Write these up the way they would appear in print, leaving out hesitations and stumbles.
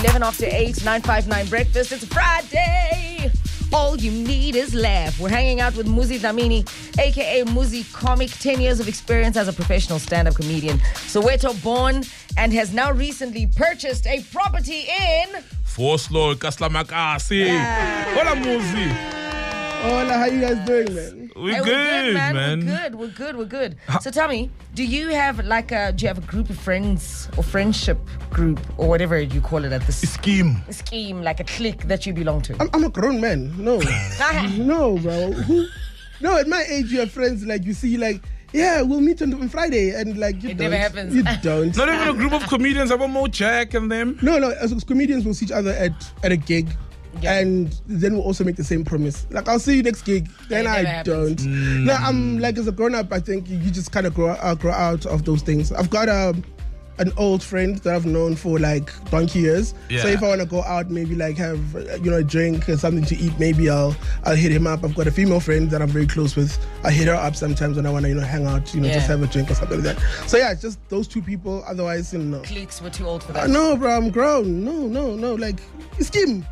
11 after 8, 959 breakfast. It's a Friday. All you need is laugh. We're hanging out with Muzi Dlamini, a.k.a. Muzi Comic. 10 years of experience as a professional stand-up comedian. Soweto born and has now recently purchased a property in... Foslo, Kaslamakasi. Hola, Muzi. Hola, how you guys doing, man? We're good, man. We're good. So tell me, do you have a group of friends or friendship group or whatever you call it at this Scheme, like a clique that you belong to? I'm a grown man. No. No, bro. No, at my age, you have friends like you see, like, yeah, we'll meet on Friday, and like it never happens. You don't. Not even a group of comedians. About Mo Jack and them. No. As comedians, we'll see each other at a gig. Yeah. And then we'll also make the same promise. Like, I'll see you next gig. Then I don't. No, I'm like, as a grown-up, I think you just kind of grow out of those things. I've got an old friend that I've known for like donkey years. Yeah. So if I want to go out, maybe like have a drink or something to eat, maybe I'll hit him up. I've got a female friend that I'm very close with. I hit her up sometimes when I want to hang out, just have a drink or something like that. So yeah, it's just those two people. Otherwise, no. Cliques were too old for that. No, bro, I'm grown. No. Like, scheme.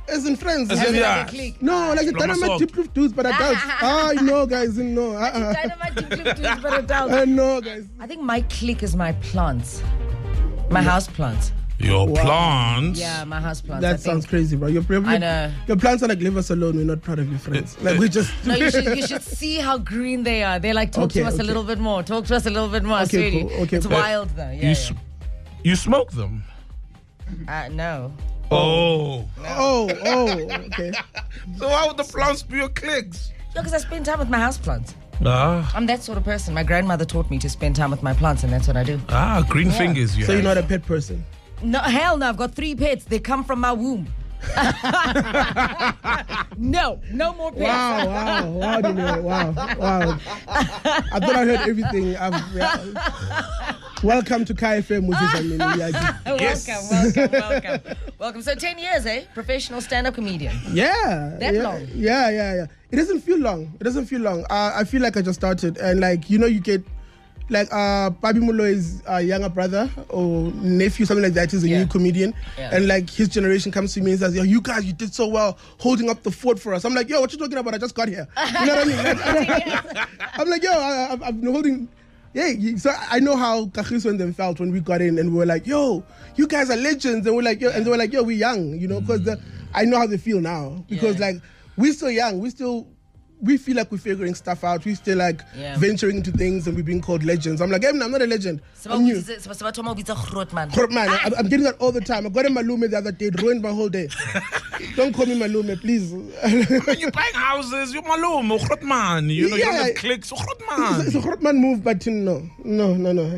As in friends. As in, like a clique. No, like a dynamite deep dudes, but adults. No, guys, no. Dynamite deep dudes, but adults. No, guys. I think my clique is my plants. My house plants. Your plants? Yeah, my house plants. That sounds crazy, bro. I know. Your plants are like, leave us alone. We're not proud of your friends. Like, we just... No, you should see how green they are. They're like, talk to us a little bit more. Talk to us a little bit more, sweetie. Cool. Okay, it's wild, though. Yeah, you smoke them? No. Oh. Okay. So how would the plants be your cliques? Yeah, because I spend time with my house plants. Ah. I'm that sort of person. My grandmother taught me to spend time with my plants, and that's what I do. Green fingers. So you're not a pet person? No, hell no. I've got 3 pets. They come from my womb. No more pets. Wow, Dineo. Wow. I thought I heard everything. Welcome to KFM, Muzi Dlamini. Welcome. So 10 years, professional stand-up comedian. Yeah. Long? Yeah. It doesn't feel long. I feel like I just started, and like, you get like Babi Mulo is a younger brother or nephew, something like that. He's a new comedian, and like his generation comes to me and says, "Yo, you guys, you did so well holding up the fort for us." I'm like, "Yo, what you talking about? I just got here." You know what I mean? Like, I'm like, "Yo, I've been holding." Yeah, so I know how Kagiso and them felt when we got in, and we were like, "Yo, you guys are legends," and we're like, "Yo," and they were like, "Yo, we're young," because I know how they feel now, because like we're still young, we feel like we're figuring stuff out. We're still like venturing into things, and we're being called legends. I'm like, I'm not a legend. I'm new. I'm getting that all the time. I got in Malume the other day. It ruined my whole day. Don't call me Malume, please. When you're buying houses, you're Malume, Grotman. You don't have clicks, Grotman. It's a Grotman move, but no.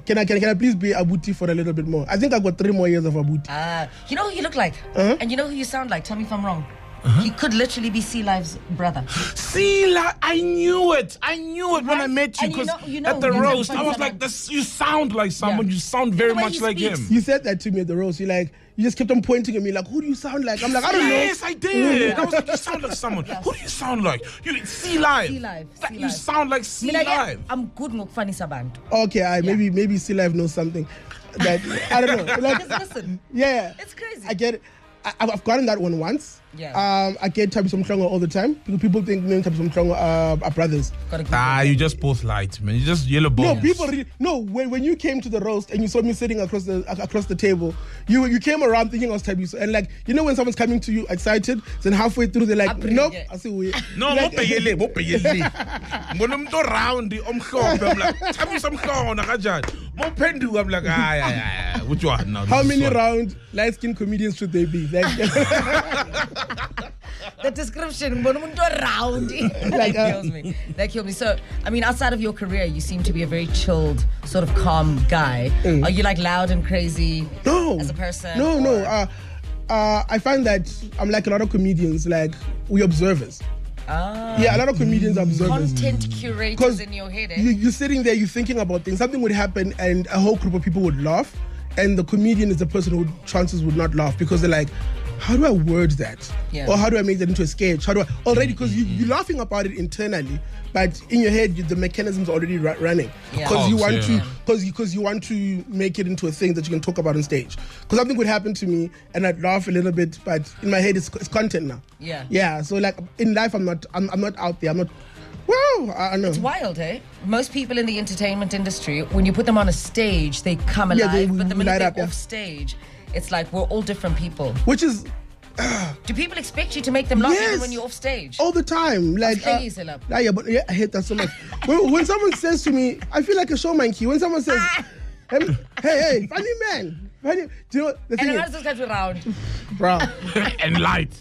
Can I please be Abuti for a little bit more? I think I got 3 more years of Abuti. You know who you look like? And you know who you sound like? Tell me if I'm wrong. He could literally be Sea Live's brother. I knew it when I met you, because at the roast, I was like, "This, you sound like someone. You sound very much like him." You said that to me at the roast. You just kept on pointing at me like, "Who do you sound like?" I'm like, "I don't know." Yes, I did. I was like, "You sound like someone." Who do you sound like? You Sea Live. You sound like Sea Live. I'm good ngokufani sabantu. Okay, maybe Sea Live knows something that I don't know. Like, just listen. Yeah, it's crazy. I get it. I've gotten that one once. Yeah. I get Tembisa Mhlongo all the time. People think me and Tembisa Mhlongo are brothers. You just both lied, man. You just yellow bones. No, people when you came to the roast and you saw me sitting across the table, you came around thinking I was Tembisa. And like, when someone's coming to you excited, then halfway through they're like, "Nope, I see we." No, like, Monomto round the omhlophe. I'm like, Tembisa Mhlongo kanjani? Mo Phenduka. I'm like, which one now? How many round light-skinned comedians should they be? Like, the description, that kills me. So, I mean, outside of your career, you seem to be a very chilled, sort of calm guy. Are you like loud and crazy as a person? No. I find that I'm like a lot of comedians, like, we observers. Yeah, a lot of comedians are observers. Content curators in your head. You're sitting there, you're thinking about things. Something would happen and a whole group of people would laugh. And the comedian is the person who chances would not laugh, because they're like, how do I word that? Yeah. Or how do I make that into a sketch? How do I already, because you're laughing about it internally, but in your head the mechanism's already running because you want to because you want to make it into a thing that you can talk about on stage. Because something would happen to me and I'd laugh a little bit, but in my head it's content now. Yeah. So like in life I'm not out there. I'm not. Wow, I know. It's wild, eh? Most people in the entertainment industry, when you put them on a stage, they come alive. But the minute they're off stage, it's like we're all different people. Which is. Do people expect you to make them laugh even when you're off stage? All the time. Like, I hate that so much. when someone says to me, I feel like a showman key. When someone says, hey, funny man. Funny. Do you know the thing? And the just touch around. Bro. And light.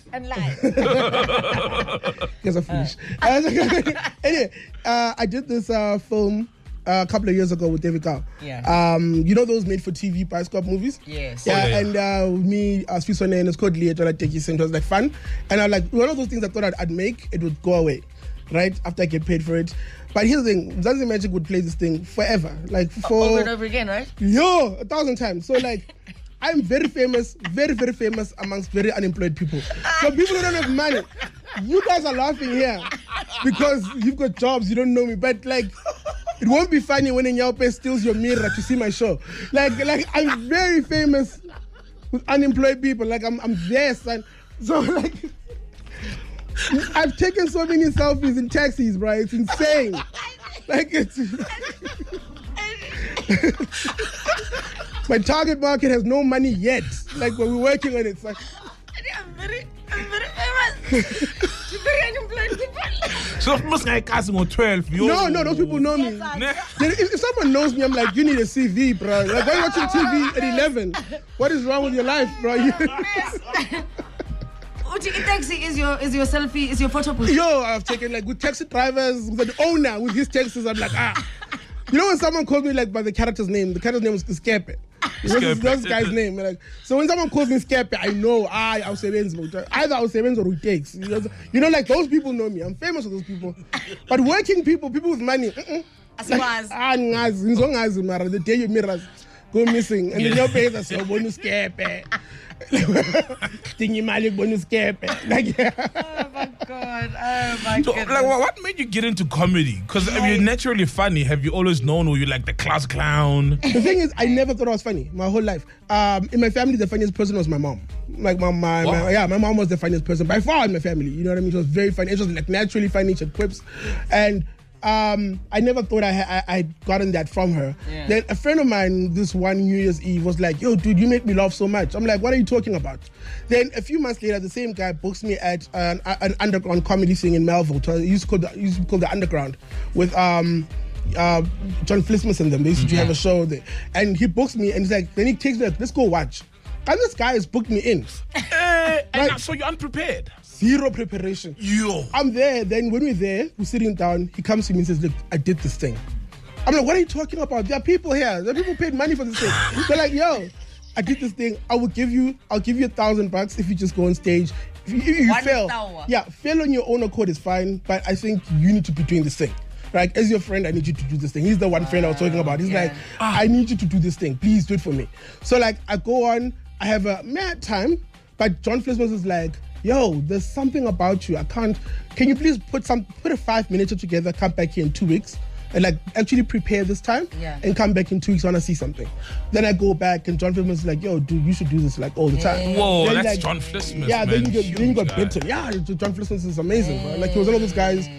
Because I'm foolish. Anyway, I did this film a couple of years ago with David Cow. You know those made-for-TV bioscope movies? Yes. And me, Swisone, and it's called Leah, it was like fun. And I was like, one of those things I thought I'd make, it would go away, right? After I get paid for it. But here's the thing, Zanzi Magic would play this thing forever. Like for... Over and over again, right? Yo, 1,000 times. So like... I'm very famous, very, very famous amongst very unemployed people. So people who don't have money, you guys are laughing here because you've got jobs, you don't know me. But like, it won't be funny when Nyaupe steals your mirror to see my show. Like I'm very famous with unemployed people. Like I'm there, son. So like, I've taken so many selfies in taxis, bro. It's insane. Like it's... My target market has no money yet. Like, when we're working on it, it's like... I'm very famous. You're very unemployed people. So, most guys casting on 12. No, those people know me. If someone knows me, I'm like, you need a CV, bro. Like, why are you watching TV at 11? What is wrong with your life, bro? Taxi is your selfie, is your photo booth. Yo, I've taken like with taxi drivers, with the owner, with his taxis, I'm like, You know when someone calls me like by the character's name, the character's name was Skepe. That's this guy's name. Like, so when someone calls me Skepe, I know I'll say either I'll say or who takes. You know, like those people know me. I'm famous with those people. But working people with money, the day your mirrors go missing, and then your pay us your bonus Skepe. Bonus Skepe. Oh my god. So, like, what made you get into comedy? Because you're naturally funny. Have you always known, or you like the class clown? The thing is, I never thought I was funny my whole life. In my family, the funniest person was my mom. Like my mom was the funniest person by far in my family. You know what I mean? She was very funny. It was like naturally funny. She had quips, and I never thought I'd gotten that from her. Yeah. Then a friend of mine, this one New Year's Eve, was like, yo, dude, you make me laugh so much. I'm like, what are you talking about? Then a few months later, the same guy books me at an underground comedy thing in Melville. It used to be called the Underground with John Flismus and them. They used to have a show there. And he books me and he's like, then he takes me like, let's go watch. And this guy has booked me in. And so you're unprepared. Zero preparation. Yo. I'm there. Then when we're there, we're sitting down. He comes to me and says, look, I did this thing. I'm like, what are you talking about? There are people here. There are people paid money for this thing. They're like, yo, I did this thing. I'll give you $1,000 if you just go on stage. If you fail. Fail on your own accord is fine. But I think you need to be doing this thing. Like, as your friend, I need you to do this thing. He's the one friend I was talking about. He's like, I need you to do this thing. Please do it for me. So like, I go on. I have a mad time. But John Flismus is like, yo, there's something about you. Can you please put a 5 minutes together, come back here in 2 weeks and like actually prepare this time and come back in 2 weeks when I see something. Then I go back and John Flismus is like, yo, dude, you should do this like all the time. Whoa, then, that's like, John Flismus, yeah, man. then you got Benton. Yeah, John Flismus is amazing, bro. Like he was one of those guys.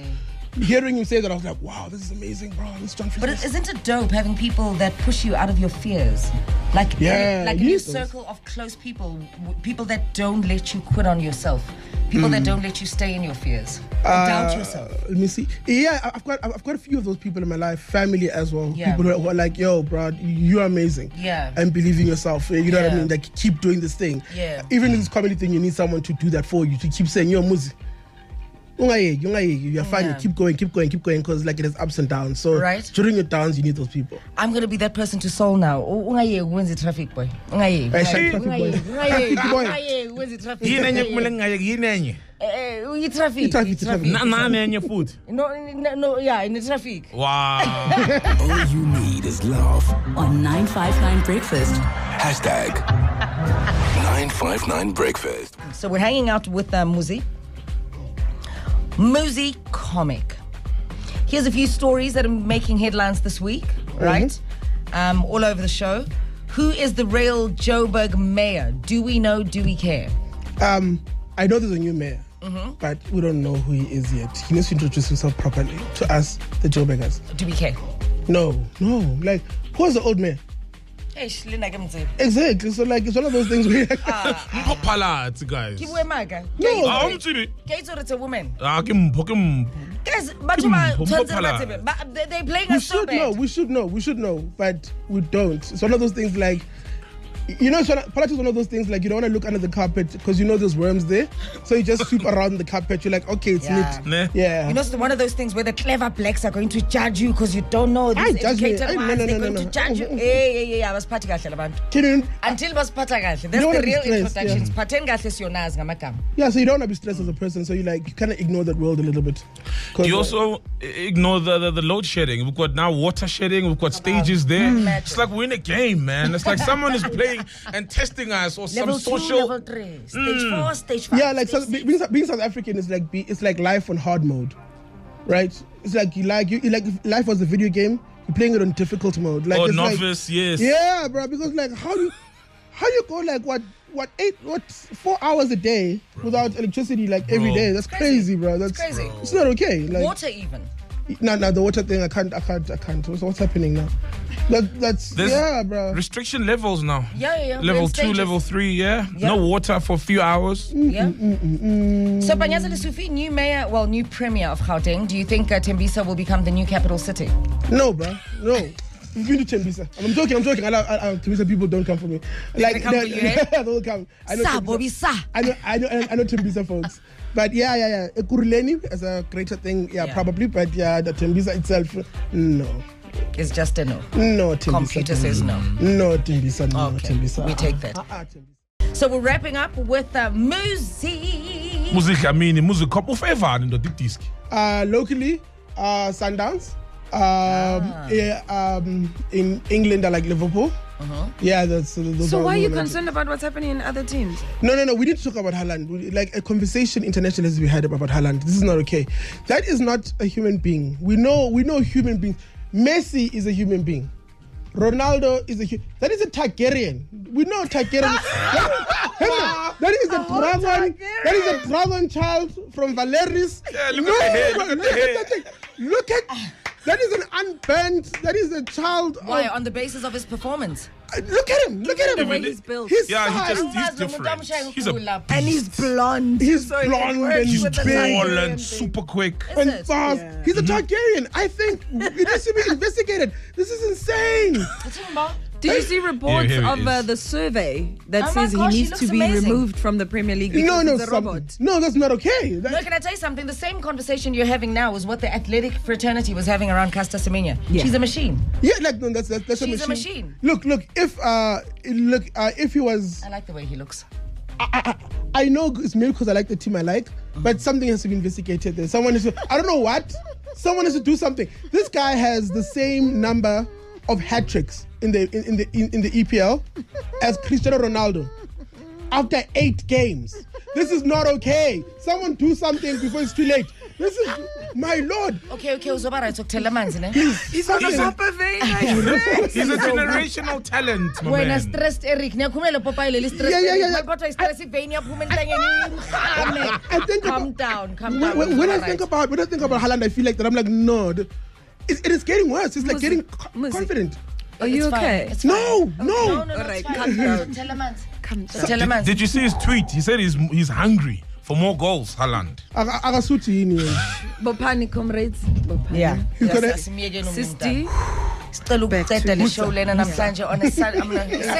Hearing you say that, I was like, wow, this is amazing, bro. This is John Flismus. But isn't it dope having people that push you out of your fears? Like in your circle of close people that don't let you quit on yourself. People that don't let you stay in your fears. Doubt yourself. Let me see. Yeah, I've got a few of those people in my life, family as well. Yeah. People who are like, yo, bro, you're amazing. Yeah. And believe in yourself. You know what I mean? Like, keep doing this thing. Yeah. Even in this comedy thing, you need someone to do that for you, to keep saying, yo, Muzi, you're fine. Keep going, because like it has ups and downs. So during your downs, you need those people. I'm gonna be that person to Soul now. When's the traffic boy? When's the traffic? In your food. No, in the traffic. Wow. All you need is love on 959 Breakfast. #. 959 Breakfast. So we're hanging out with Muzi. Muzi Comic. Here's a few stories that are making headlines this week, right? All over the show. Who is the real Joburg mayor? Do we know? Do we care? I know there's a new mayor, but we don't know who he is yet. He needs to introduce himself properly to us, the Joburgers. Do we care? No. Like, who was the old mayor? Exactly. So, like, it's one of those things where... Mpopalati, guys. No. It's a woman. Guys, they're playing us so bad. We should know, but we don't. It's one of those things like... You know, politics is one of those things like you don't want to look under the carpet because you know there's worms there. So you just sweep around the carpet. You're like, okay, it's lit. Yeah. You know, it's one of those things where the clever blacks are going to judge you because you don't know these educated ones. They're going to judge you. Yeah. Was party kahle abantu. Until was party kahle. That's the real introductions. Paten kahle siyonazi ngamagama. Yeah, so you don't want to be stressed as a person. So you kind of ignore that world a little bit. You also ignore the load shedding. We've got now water shedding. We've got stages there. It's like we're in a game, man. It's like someone is playing and testing us or level some social. Level 3, stage 4, stage 5. Yeah, like being South African is like life on hard mode, right? It's like you like life was a video game. You're playing it on difficult mode. Like novice, yes. Yeah, bro. Because like how you go like what 4 hours a day without electricity like every day? That's crazy, bro. That's crazy. It's not okay. Like water even. No, the water thing I can't. What's happening now? There's bro. Restriction levels now. Yeah. Level 2, level 3, No water for a few hours. So Panyaza Lesufi, new premier of Gauteng. Do you think Tembisa will become the new capital city? No, bro. No. We've been to Tembisa. I'm joking. Tembisa people don't come for me. Like they will come. I know Tembisa folks. But yeah. Ekuruleni as a greater thing, probably. But the Tembisa itself, no. It's just a no. No, Tembisa. Computer says no. No, Tembisa. No, okay. Tembisa. We take that. So we're wrapping up with Muzi. Muzi Dlamini, Muzi Couple Favor in the disc. Locally, Sundowns. In England, I like Liverpool. Yeah, so why are you concerned about what's happening in other teams? No. We need to talk about Haaland. Like a conversation internationally has been had about Haaland. This is not okay. That is not a human being. We know human beings. Messi is a human being. Ronaldo is that is a Targaryen. We know Targaryen. That is a dragon. That is a dragon child from Valeris. Yeah, look at that thing. Look at. That is an unbent. That is a child. Why? On the basis of his performance? Look at him. The way he's built. He's different. And he's blonde. He's blonde and he's big tall and super quick and fast. Yeah. He's a Targaryen. I think it needs to be investigated. This is insane. Did you see reports of the survey that says he needs to be removed from the Premier League because he's a robot? No, that's not okay. No, can I tell you something? The same conversation you're having now is what the athletic fraternity was having around Caster Semenya. Yeah. She's a machine. Yeah, like no, that's She's a machine. Look. If he was, I like the way he looks. I know it's maybe because I like the team I like, but something has to be investigated. There, someone has to. I don't know what. Someone has to do something. This guy has the same number of hat tricks in the EPL as Cristiano Ronaldo after 8 games. This is not okay. Someone do something before it's too late. This is my lord. Okay, Uzobara, so tell the man, he's on the top of it. He's a generational talent, my when man. Stressed Eric, Yeah. Calm down. When I think about Haaland, I feel like that I'm like, no, it is getting worse. It's like getting confident. Are you okay? No. All right, calm down. Tell the man. Did you see his tweet? He said he's hungry for more goals, Haaland. Bopani comrades. Yeah. Sisti. Sicela ukuqeda le show lena namhlanje on a Sunday.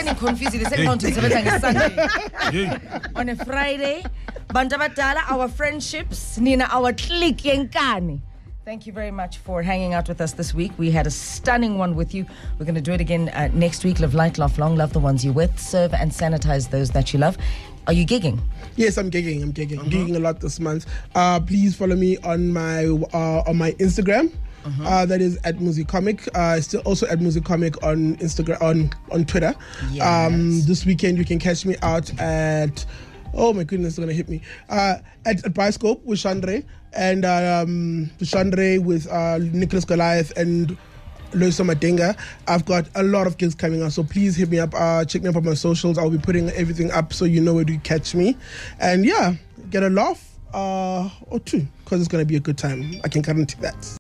I'm confused. The second to Sunday. On a Friday. Bantu abadala, our friendships, Nina, our clique yenkani. Thank you very much for hanging out with us this week. We had a stunning one with you. We're going to do it again next week. Live light, laugh long, love the ones you're with. Serve and sanitize those that you love. Are you gigging? Yes, I'm gigging. I'm gigging a lot this month. Please follow me on my Instagram, That is at Muzi Comic. Still also at Muzi Comic on Instagram, on Twitter. Yes. This weekend you can catch me out at, oh my goodness, it's gonna hit me. At Bioscope with Chandre, and Chandre with Nicholas Goliath and Loiso Madenga. I've got a lot of gigs coming out, so please hit me up. Check me up on my socials. I'll be putting everything up so you know where to catch me. And yeah, get a laugh or two, because it's going to be a good time. I can guarantee that.